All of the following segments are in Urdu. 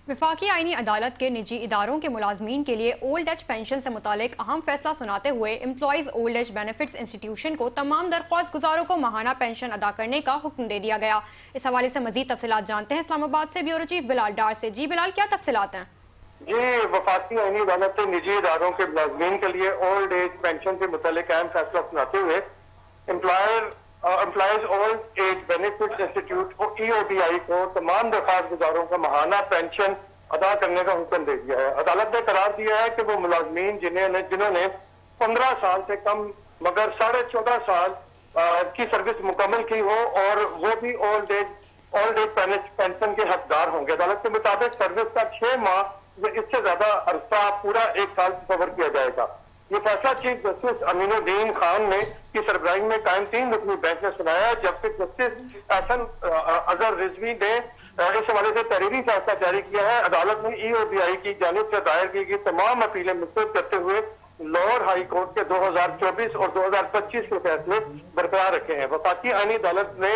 وفاقی آئینی عدالت کے نجی اداروں کے ملازمین کے لیے اولڈ ایج پینشن سے متعلق اہم فیصلہ سناتے ہوئے employees old age benefits institution کو تمام درخواست گزاروں کو ماہانہ پینشن ادا کرنے کا حکم دے دیا گیا۔ اس حوالے سے مزید تفصیلات جانتے ہیں اسلام آباد سے بیورو چیف بلال ڈار سے۔ جی بلال، کیا تفصیلات ہیں؟ جی، وفاقی آئینی عدالت نے نجی اداروں کے ملازمین کے لیے اولڈ ایج پینشن سے متعلق اہم فیصلہ سناتے ہوئے employees old age benefits institute EOBI کو تمام درخواست گزاروں کا ماہانہ پینشن ادا کرنے کا حکم دے دیا ہے۔ عدالت نے قرار دیا ہے کہ وہ ملازمین جنہوں نے 15 سال سے کم مگر 14.5 سال کی سروس مکمل کی ہو اور وہ بھی اولڈ ایج پینشن کے حقدار ہوں گے۔ عدالت کے مطابق سروس کا 6 ماہ یا اس سے زیادہ عرصہ پورا 1 سال کور کیا جائے گا۔ یہ فیصلہ چیف جسٹس امین الدین خان نے کی سربراہی میں قائم 3 رکنی بینچ نے سنایا، جبکہ جسٹس احسن اظہر رضوی نے اس حوالے سے تحریری فیصلہ جاری کیا ہے۔ عدالت نے EOBI کی جانب سے دائر کی گئی تمام اپیلیں مسترد کرتے ہوئے لاہور ہائی کورٹ کے 2024 اور 2025 کے فیصلے برقرار رکھے ہیں۔ وفاقی آئینی عدالت نے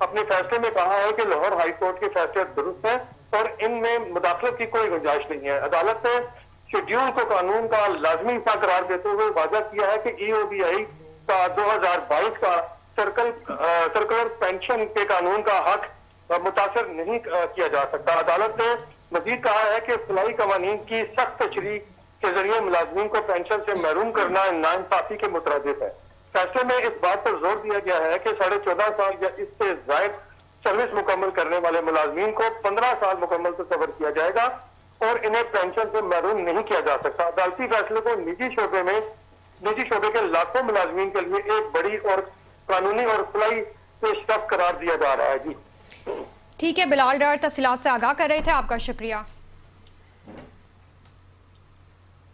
اپنے فیصلے میں کہا ہے کہ لاہور ہائی کورٹ کے فیصلے درست ہیں اور ان میں مداخلت کی کوئی گنجائش نہیں ہے۔ عدالت نے شیڈیول کو قانون کا لازمی حصہ قرار دیتے ہوئے واضح کیا ہے کہ EOBI کا 2022 کا سرکلر پینشن کے قانون کا حق متاثر نہیں کیا جا سکتا۔ عدالت نے مزید کہا ہے کہ فلاحی قوانین کی سخت تشریح کے ذریعے ملازمین کو پینشن سے محروم کرنا ناانصافی کے مترادف ہے۔ فیصلے میں اس بات پر زور دیا گیا ہے کہ 14.5 سال یا اس سے زائد سروس مکمل کرنے والے ملازمین کو 15 سال مکمل تصور کیا جائے گا اور انہیں پینشن سے محروم نہیں کیا جا سکتا۔ عدالتی فیصلے کو نجی شعبے کے لاکھوں ملازمین کے لیے ایک بڑی اور قانونی اور فلاحی پیش رفت قرار دیا جا رہا ہے۔ جی ٹھیک ہے، بلال ڈار تفصیلات سے آگاہ کر رہے تھے، آپ کا شکریہ۔